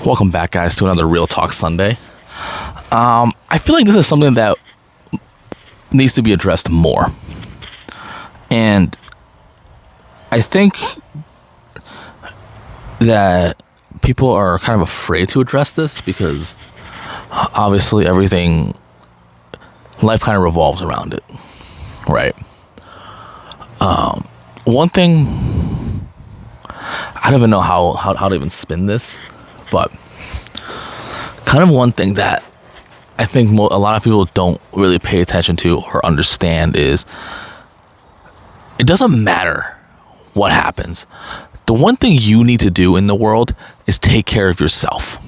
Welcome back, guys, to another Real Talk Sunday. I feel like this is something that needs to be addressed more. And I think that people are kind of afraid to address this because obviously life kind of revolves around it, right? One thing, I don't even know how to even spin this, but kind of one thing that I think a lot of people don't really pay attention to or understand is it doesn't matter what happens. The one thing you need to do in the world is take care of yourself.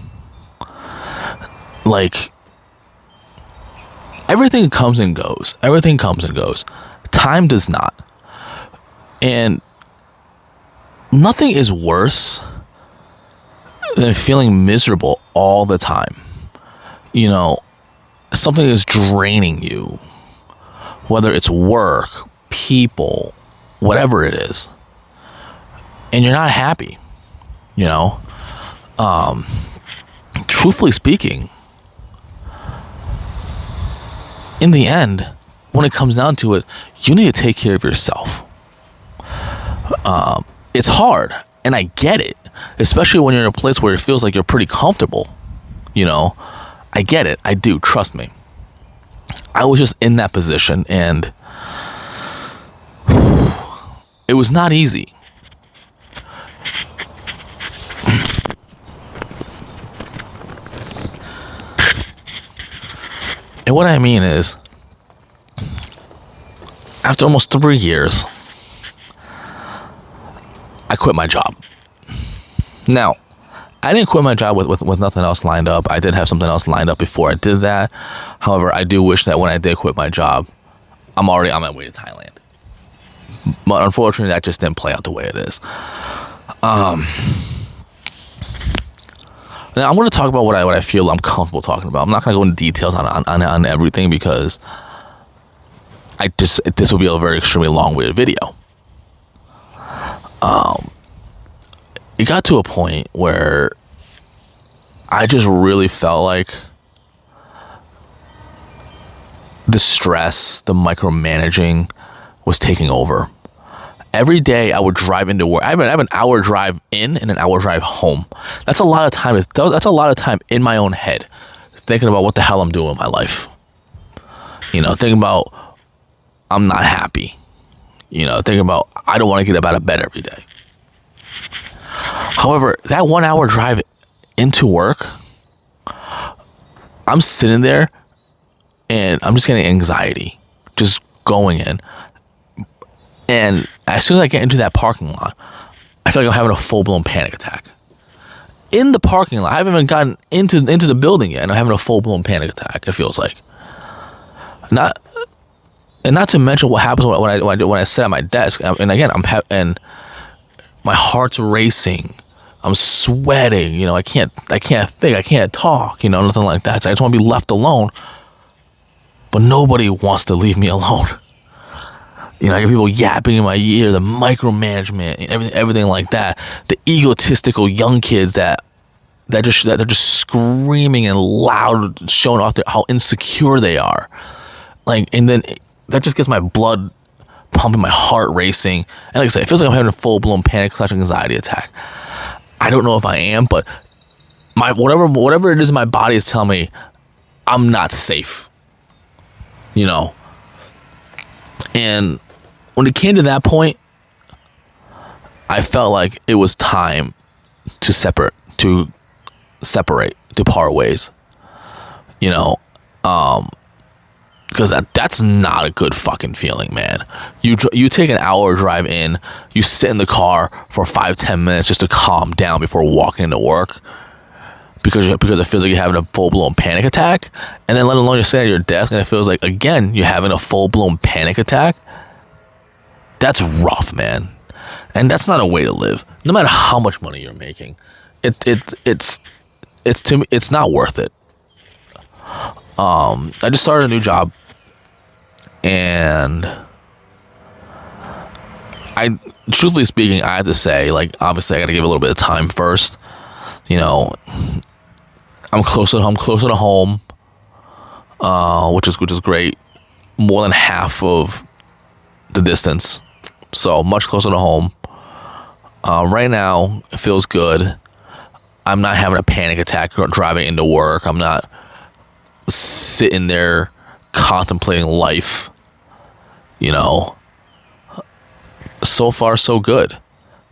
Like, everything comes and goes. Time does not. And nothing is worse than feeling miserable all the time. You know, something is draining you, whether it's work, people, whatever it is, and you're not happy, you know. Truthfully speaking, in the end, when it comes down to it, you need to take care of yourself. It's hard, and I get it, especially when you're in a place where it feels like you're pretty comfortable. You know, I get it. I do. Trust me. I was just in that position, and it was not easy. And what I mean is, after almost 3 years, I quit my job. Now, I didn't quit my job with nothing else lined up. I did have something else lined up before I did that. However, I do wish that when I did quit my job, I'm already on my way to Thailand. But unfortunately, that just didn't play out the way it is. Now I'm going to talk about what I feel I'm comfortable talking about. I'm not going to go into details on everything because this will be a very extremely long-winded video. It got to a point where I just really felt like the stress, the micromanaging was taking over. Every day I would drive into work. I have an hour drive in and an hour drive home. That's a lot of time. That's a lot of time in my own head, thinking about what the hell I'm doing with my life. You know, thinking about I'm not happy. You know, thinking about I don't want to get up out of bed every day. However, that 1 hour drive into work, I'm sitting there and I'm just getting anxiety just going in. And as soon as I get into that parking lot, I feel like I'm having a full-blown panic attack. In the parking lot, I haven't even gotten into the building yet, and I'm having a full-blown panic attack, it feels like. Not to mention what happens when I sit at my desk, and again, and my heart's racing. I'm sweating, you know, I can't think, I can't talk, you know, nothing like that. So I just want to be left alone. But nobody wants to leave me alone. You know, I get people yapping in my ear, the micromanagement, and everything like that. The egotistical young kids that they're just screaming and loud, showing off how insecure they are. Like, and then that just gets my blood pumping, my heart racing. And like I said, it feels like I'm having a full-blown panic/anxiety attack. I don't know if I am, but my whatever it is in my body is telling me I'm not safe. You know? And when it came to that point, I felt like it was time to separate, to part ways. You know, because that's not a good fucking feeling, man. You take an hour drive in, you sit in the car for 5-10 minutes just to calm down before walking into work, because it feels like you're having a full-blown panic attack, and then let alone you're sitting at your desk and it feels like, again, you're having a full-blown panic attack. That's rough, man. And that's not a way to live. No matter how much money you're making, it's to me, it's not worth it. I just started a new job, and truthfully speaking, I have to say, like, obviously I got to give it a little bit of time first You know, I'm closer to home, which is great. More than half of the distance, so much closer to home. Right now, it feels good. I'm not having a panic attack driving into work. I'm not sitting there contemplating life. You know, so far so good.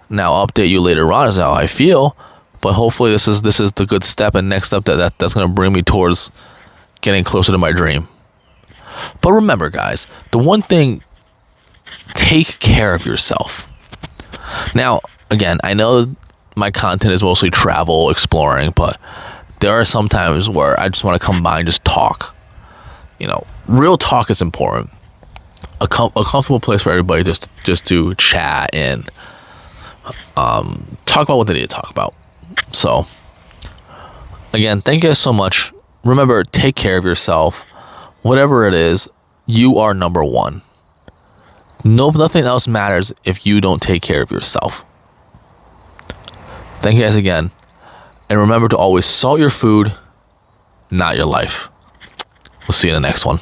Now I'll update you later on as how I feel, but hopefully this is the good step and next step that's gonna bring me towards getting closer to my dream. But remember, guys, the one thing: take care of yourself. Now, again, I know my content is mostly travel, exploring, but there are some times where I just want to come by and just talk. You know, real talk is important. A comfortable place for everybody just to chat and talk about what they need to talk about. So, again, thank you guys so much. Remember, take care of yourself. Whatever it is, you are number one. Nothing else matters if you don't take care of yourself. Thank you guys again. And remember to always salt your food, not your life. We'll see you in the next one.